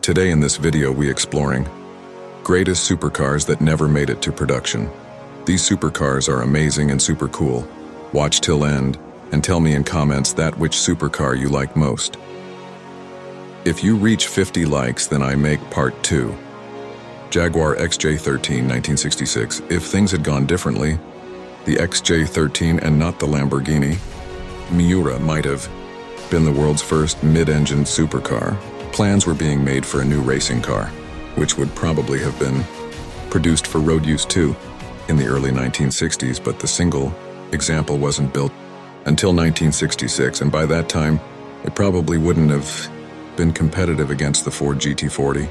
Today in this video we exploring greatest supercars that never made it to production. These supercars are amazing and super cool. Watch till end and tell me in comments that which supercar you like most. If you reach 50 likes, then I make part 2. Jaguar XJ13 1966. If things had gone differently, the XJ13 and not the Lamborghini Miura might have been the world's first mid-engine supercar. Plans were being made for a new racing car, which would probably have been produced for road use too in the early 1960s, but the single example wasn't built until 1966, and by that time it probably wouldn't have been competitive against the Ford GT40,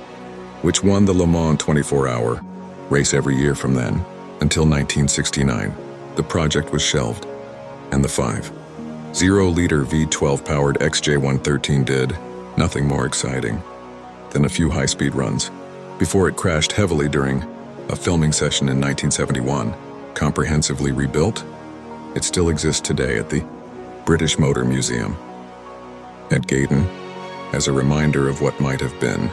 which won the Le Mans 24-hour race every year from then until 1969. The project was shelved, and the 5.0-liter V12-powered XJ13 did nothing more exciting than a few high-speed runs before it crashed heavily during a filming session in 1971. Comprehensively rebuilt, it still exists today at the British Motor Museum at Gaydon as a reminder of what might have been.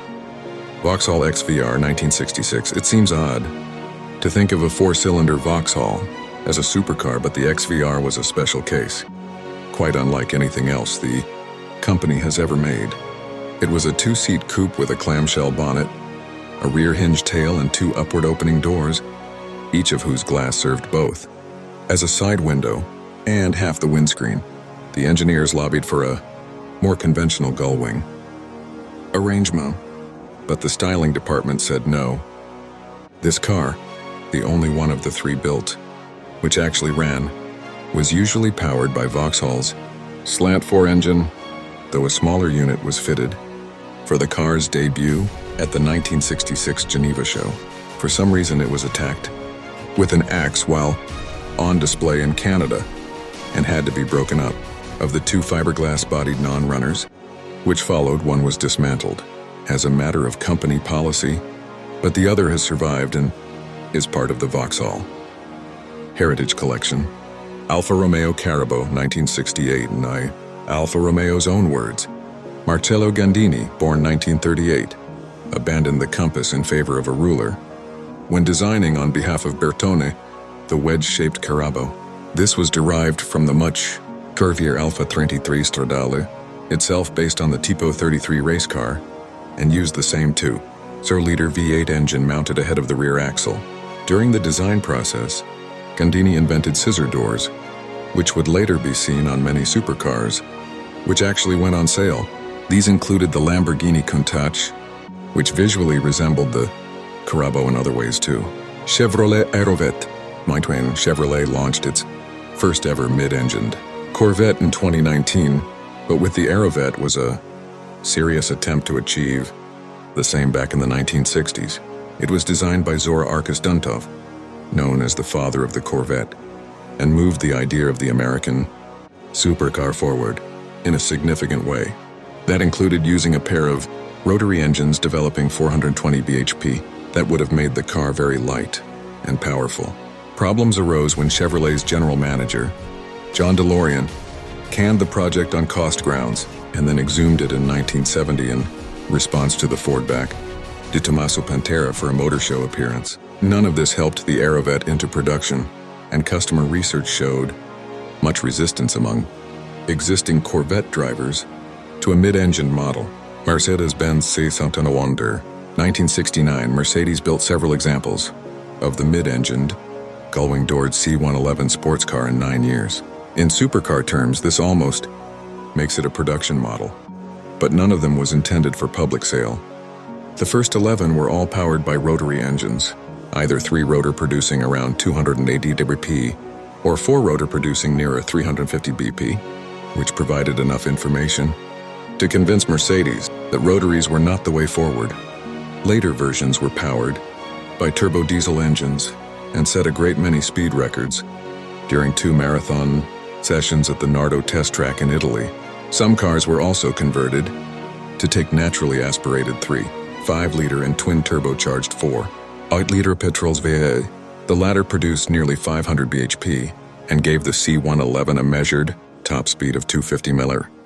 Vauxhall XVR 1966. It seems odd to think of a 4-cylinder Vauxhall as a supercar, but the XVR was a special case, quite unlike anything else the company has ever made. It was a 2-seat coupe with a clamshell bonnet, a rear hinge tail, and 2 upward opening doors, each of whose glass served both as a side window and half the windscreen. The engineers lobbied for a more conventional gull wing arrangement, but the styling department said no. This car, the only one of the 3 built, which actually ran, was usually powered by Vauxhall's slant-4 engine, though a smaller unit was fitted for the car's debut at the 1966 Geneva show. For some reason it was attacked with an axe while on display in Canada and had to be broken up. Of the 2 fiberglass-bodied non-runners, which followed, one was dismantled as a matter of company policy, but the other has survived and is part of the Vauxhall Heritage Collection. Alfa Romeo Carabo 1968. In Alfa Romeo's own words, Marcello Gandini, born 1938, abandoned the compass in favor of a ruler when designing on behalf of Bertone the wedge-shaped Carabo. This was derived from the much curvier Alfa 33 Stradale, itself based on the Tipo 33 race car, and used the same 2-liter V8 engine mounted ahead of the rear axle. During the design process, Gandini invented scissor doors, which would later be seen on many supercars, which actually went on sale. These included the Lamborghini Countach, which visually resembled the Carabo in other ways too. Chevrolet Aerovette. Chevrolet launched its first ever mid-engined Corvette in 2019, but with the Aerovette was a serious attempt to achieve the same back in the 1960s. It was designed by Zora Arkus Duntov, known as the father of the Corvette, and moved the idea of the American supercar forward in a significant way. That included using a pair of rotary engines developing 420 bhp that would have made the car very light and powerful. Problems arose when Chevrolet's general manager, John DeLorean, canned the project on cost grounds and then exhumed it in 1970 in response to the Ford back Di Tommaso Pantera for a motor show appearance. None of this helped the Aerovette into production, and customer research showed much resistance among existing Corvette drivers to a mid-engine model. Mercedes-Benz C109. 1969, Mercedes built several examples of the mid-engined, gull-wing-doored C111 sports car in 9 years. In supercar terms, this almost makes it a production model, but none of them was intended for public sale. The first 11 were all powered by rotary engines, either 3-rotor producing around 280 bp or 4-rotor producing nearer 350 bp, which provided enough information to convince Mercedes that rotaries were not the way forward. Later versions were powered by turbo diesel engines and set a great many speed records during 2 marathon sessions at the Nardo test track in Italy. Some cars were also converted to take naturally aspirated 3, 5-liter and twin-turbocharged 4, 8-liter petrols V8. The latter produced nearly 500 bhp and gave the C111 a measured top speed of 250 mph.